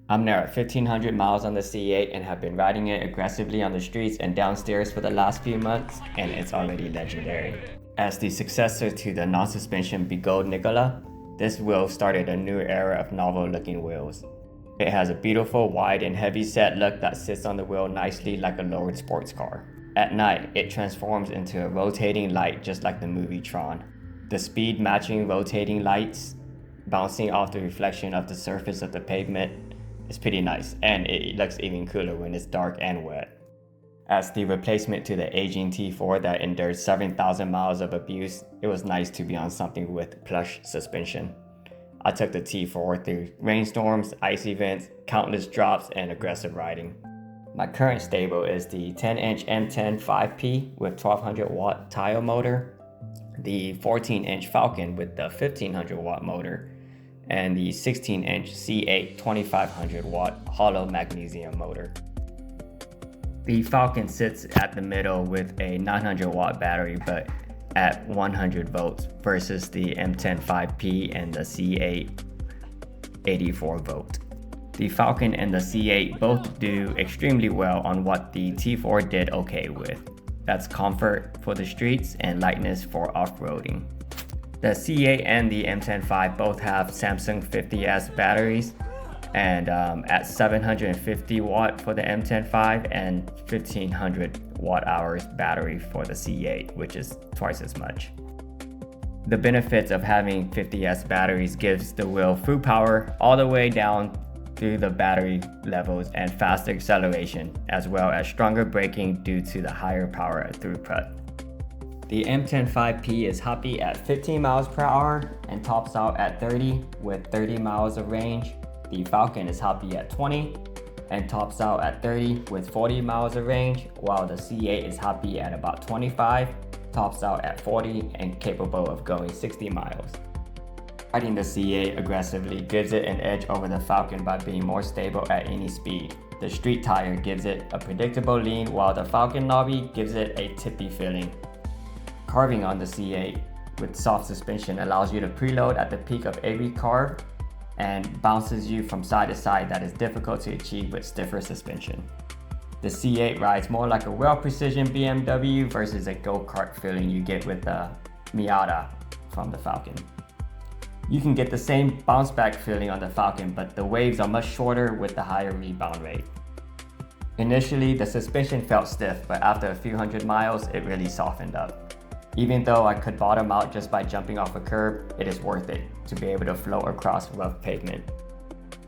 I'm now at 1,500 miles on the C8 and have been riding it aggressively on the streets and downstairs for the last few months, and it's already legendary. As the successor to the non-suspension Begode Nicola, this wheel started a new era of novel-looking wheels. It has a beautiful, wide, and heavy-set look that sits on the wheel nicely like a lowered sports car. At night, it transforms into a rotating light just like the movie Tron. The speed-matching rotating lights, bouncing off the reflection of the surface of the pavement, is pretty nice, and it looks even cooler when it's dark and wet. As the replacement to the aging T4 that endured 7,000 miles of abuse, it was nice to be on something with plush suspension. I took the T4 through rainstorms, ice events, countless drops, and aggressive riding. My current stable is the 10-inch M10 5P with 1200 watt tile motor, the 14-inch Falcon with the 1500 watt motor, and the 16-inch C8 2500 watt hollow magnesium motor. The Falcon sits at the middle with a 900 watt battery but at 100 volts versus the M10 5P and the C8 84 volt. The Falcon and the C8 both do extremely well on what the T4 did okay with. That's comfort for the streets and lightness for off-roading. The C8 and the M10 both have Samsung 50S batteries, and at 750 watt for the M10 and 1500 watt hours battery for the C8, which is twice as much. The benefits of having 50S batteries gives the wheel full power all the way down through the battery levels and faster acceleration, as well as stronger braking due to the higher power throughput. The M10 5P is hoppy at 15 miles per hour and tops out at 30 with 30 miles of range. The Falcon is hoppy at 20 and tops out at 30 with 40 miles of range, while the C8 is hoppy at about 25, tops out at 40, and capable of going 60 miles. Riding the C8 aggressively gives it an edge over the Falcon by being more stable at any speed. The street tire gives it a predictable lean, while the Falcon knobby gives it a tippy feeling. Carving on the C8 with soft suspension allows you to preload at the peak of every carve and bounces you from side to side that is difficult to achieve with stiffer suspension. The C8 rides more like a well-precision BMW versus a go-kart feeling you get with the Miata from the Falcon. You can get the same bounce-back feeling on the Falcon, but the waves are much shorter with the higher rebound rate. Initially, the suspension felt stiff, but after a few hundred miles, it really softened up. Even though I could bottom out just by jumping off a curb, it is worth it to be able to float across rough pavement.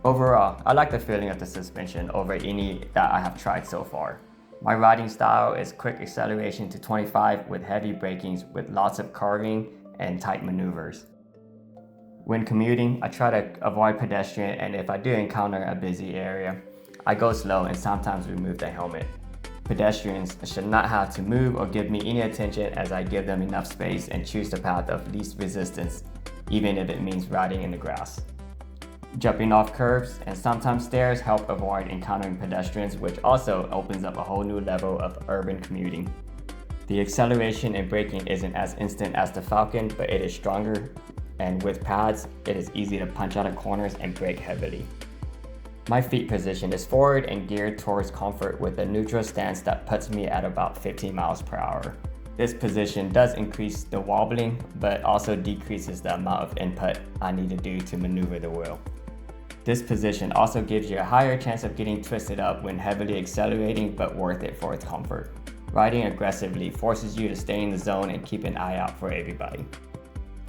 Overall, I like the feeling of the suspension over any that I have tried so far. My riding style is quick acceleration to 25 with heavy brakings with lots of carving and tight maneuvers. When commuting, I try to avoid pedestrian, and if I do encounter a busy area, I go slow and sometimes remove the helmet. Pedestrians should not have to move or give me any attention, as I give them enough space and choose the path of least resistance, even if it means riding in the grass. Jumping off curbs and sometimes stairs help avoid encountering pedestrians, which also opens up a whole new level of urban commuting. The acceleration and braking isn't as instant as the Falcon, but it is stronger, and with pads, it is easy to punch out of corners and brake heavily. My feet position is forward and geared towards comfort with a neutral stance that puts me at about 15 miles per hour. This position does increase the wobbling, but also decreases the amount of input I need to do to maneuver the wheel. This position also gives you a higher chance of getting twisted up when heavily accelerating, but worth it for its comfort. Riding aggressively forces you to stay in the zone and keep an eye out for everybody.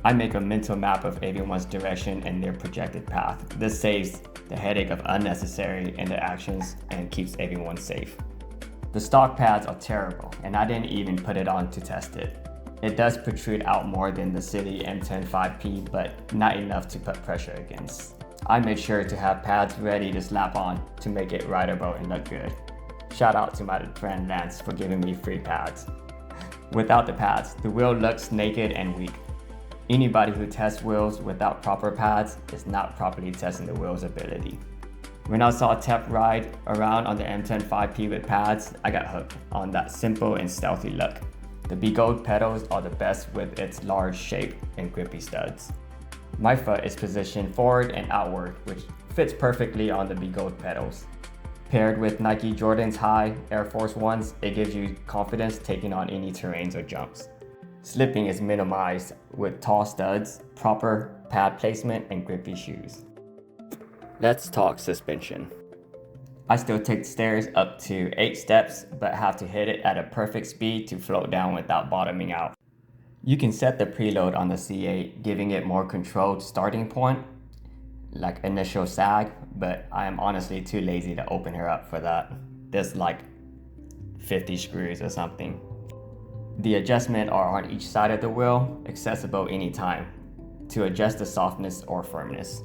I make a mental map of everyone's direction and their projected path. This saves the headache of unnecessary interactions and keeps everyone safe. The stock pads are terrible, and I didn't even put it on to test it. It does protrude out more than the City M10 5P, but not enough to put pressure against. I made sure to have pads ready to slap on to make it rideable and look good. Shout out to my friend Lance for giving me free pads. Without the pads, the wheel looks naked and weak. Anybody who tests wheels without proper pads is not properly testing the wheel's ability. When I saw Tep ride around on the M10 5P with pads, I got hooked on that simple and stealthy look. The Begode pedals are the best with its large shape and grippy studs. My foot is positioned forward and outward, which fits perfectly on the Begode pedals. Paired with Nike Jordan's High Air Force Ones, it gives you confidence taking on any terrains or jumps. Slipping is minimized with tall studs, proper pad placement, and grippy shoes. Let's talk suspension. I still take stairs up to 8 steps, but have to hit it at a perfect speed to float down without bottoming out. You can set the preload on the C8, giving it more controlled starting point, like initial sag, but I am honestly too lazy to open her up for that. There's like 50 screws or something. The adjustments are on each side of the wheel, accessible anytime, to adjust the softness or firmness.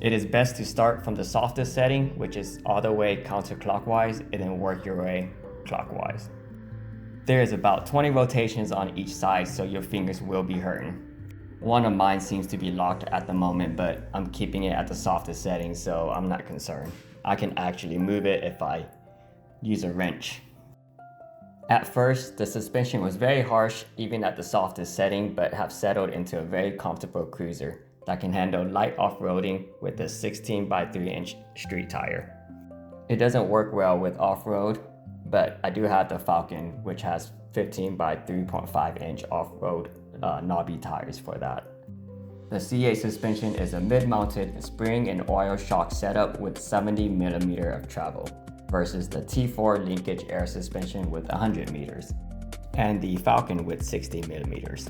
It is best to start from the softest setting, which is all the way counterclockwise, and then work your way clockwise. There is about 20 rotations on each side, so your fingers will be hurting. One of mine seems to be locked at the moment, but I'm keeping it at the softest setting, so I'm not concerned. I can actually move it if I use a wrench. At first, the suspension was very harsh, even at the softest setting, but have settled into a very comfortable cruiser that can handle light off-roading with a 16 by 3 inch street tire. It doesn't work well with off-road, but I do have the Falcon, which has 15 by 3.5 inch off-road knobby tires for that. The C8 suspension is a mid-mounted spring and oil shock setup with 70 millimeter of travel versus the T4 linkage air suspension with 100 meters and the Falcon with 60 millimeters.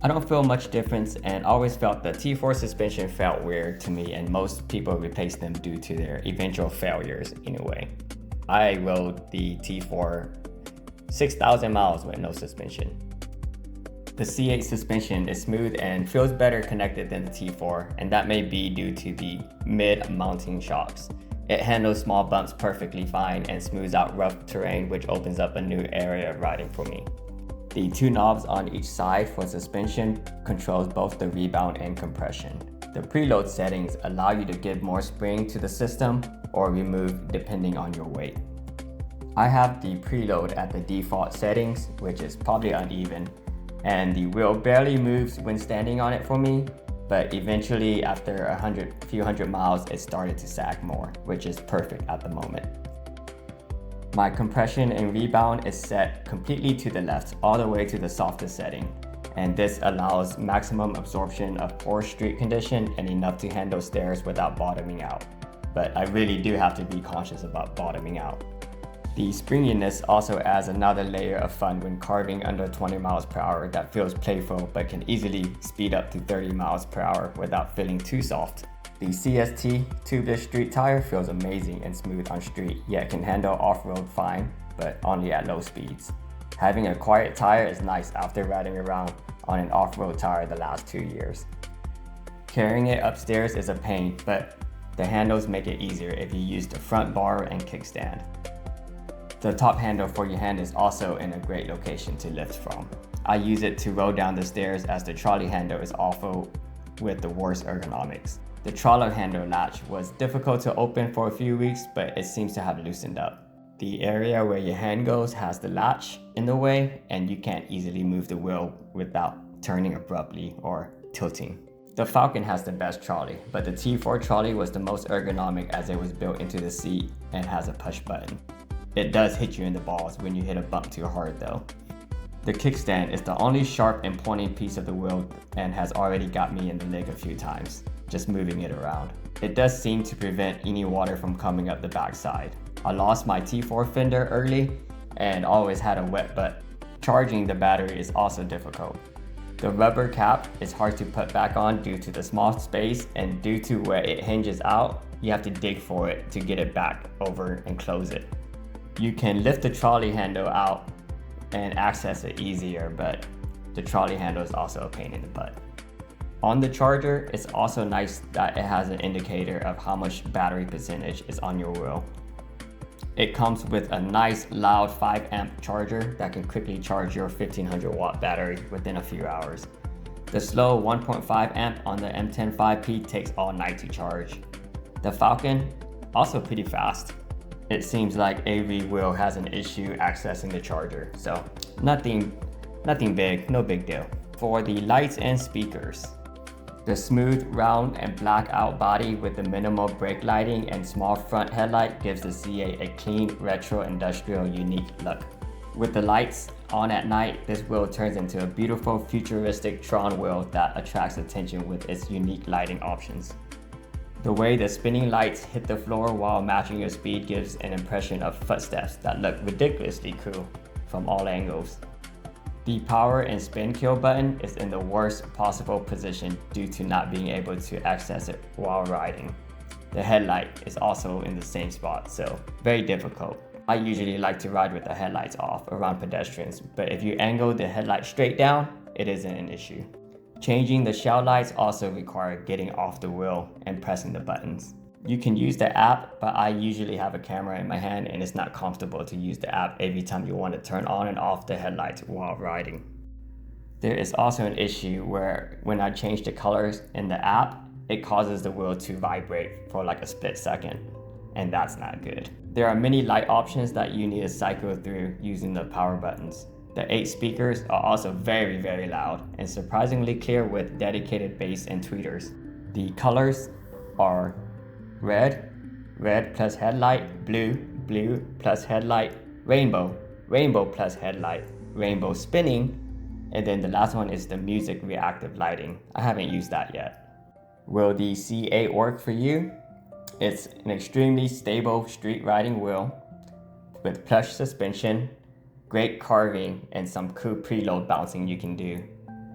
I don't feel much difference and always felt the T4 suspension felt weird to me, and most people replace them due to their eventual failures anyway. I rode the T4 6,000 miles with no suspension. The C8 suspension is smooth and feels better connected than the T4, and that may be due to the mid-mounting shocks. It handles small bumps perfectly fine and smooths out rough terrain, which opens up a new area of riding for me. The 2 knobs on each side for suspension controls both the rebound and compression. The preload settings allow you to give more spring to the system or remove depending on your weight. I have the preload at the default settings, which is probably uneven, and the wheel barely moves when standing on it for me, but eventually after a few hundred miles it started to sag more, which is perfect at the moment. My compression and rebound is set completely to the left, all the way to the softest setting, and this allows maximum absorption of poor street condition and enough to handle stairs without bottoming out. But I really do have to be conscious about bottoming out. The springiness also adds another layer of fun when carving under 20 miles per hour that feels playful but can easily speed up to 30 miles per hour without feeling too soft. The CST tubeless street tire feels amazing and smooth on street, yet can handle off-road fine, but only at low speeds. Having a quiet tire is nice after riding around on an off-road tire the last 2 years. Carrying it upstairs is a pain, but the handles make it easier if you use the front bar and kickstand. The top handle for your hand is also in a great location to lift from. I use it to roll down the stairs as the trolley handle is awful with the worst ergonomics. The trolley handle latch was difficult to open for a few weeks, but it seems to have loosened up. The area where your hand goes has the latch in the way, and you can't easily move the wheel without turning abruptly or tilting. The Falcon has the best trolley, but the T4 trolley was the most ergonomic as it was built into the seat and has a push button. It does hit you in the balls when you hit a bump too hard though. The kickstand is the only sharp and pointy piece of the wheel and has already got me in the leg a few times, just moving it around. It does seem to prevent any water from coming up the backside. I lost my T4 fender early and always had a wet butt. Charging the battery is also difficult. The rubber cap is hard to put back on due to the small space, and due to where it hinges out, you have to dig for it to get it back over and close it. You can lift the trolley handle out and access it easier, but the trolley handle is also a pain in the butt. On the charger, it's also nice that it has an indicator of how much battery percentage is on your wheel. It comes with a nice loud 5 amp charger that can quickly charge your 1500 watt battery within a few hours. The slow 1.5 amp on the M10-5P takes all night to charge. The Falcon, also pretty fast. It seems like every wheel has an issue accessing the charger, so nothing big, no big deal. For the lights and speakers, The smooth, round, and black out body with the minimal brake lighting and small front headlight gives the C8 a clean, retro, industrial, unique look. With the lights on at night, this wheel turns into a beautiful, futuristic Tron wheel that attracts attention with its unique lighting options. The way the spinning lights hit the floor while matching your speed gives an impression of footsteps that look ridiculously cool from all angles. The power and spin kill button is in the worst possible position due to not being able to access it while riding. The headlight is also in the same spot, so very difficult. I usually like to ride with the headlights off around pedestrians, but if you angle the headlight straight down, it isn't an issue. Changing the shell lights also require getting off the wheel and pressing the buttons. You can use the app, but I usually have a camera in my hand and it's not comfortable to use the app every time you want to turn on and off the headlights while riding. There is also an issue where when I change the colors in the app, it causes the wheel to vibrate for like a split second, and that's not good. There are many light options that you need to cycle through using the power buttons. The 8 speakers are also very, very loud and surprisingly clear with dedicated bass and tweeters. The colors are red, red plus headlight, blue, blue plus headlight, rainbow, rainbow plus headlight, rainbow spinning, and then the last one is the music reactive lighting. I haven't used that yet. Will the C8 work for you? It's an extremely stable street riding wheel with plush suspension, great carving, and some cool preload bouncing you can do,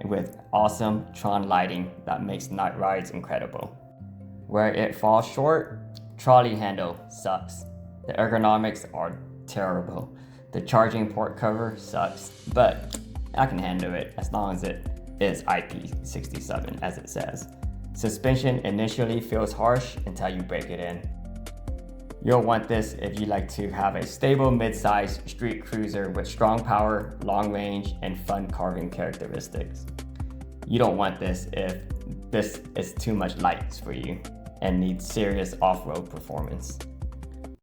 with awesome Tron lighting that makes night rides incredible. Where it falls short, trolley handle sucks. The ergonomics are terrible. The charging port cover sucks, but I can handle it as long as it is IP67 as it says. Suspension initially feels harsh until you break it in. You'll want this if you like to have a stable mid-size street cruiser with strong power, long range, and fun carving characteristics. You don't want this if this is too much lights for you and needs serious off-road performance.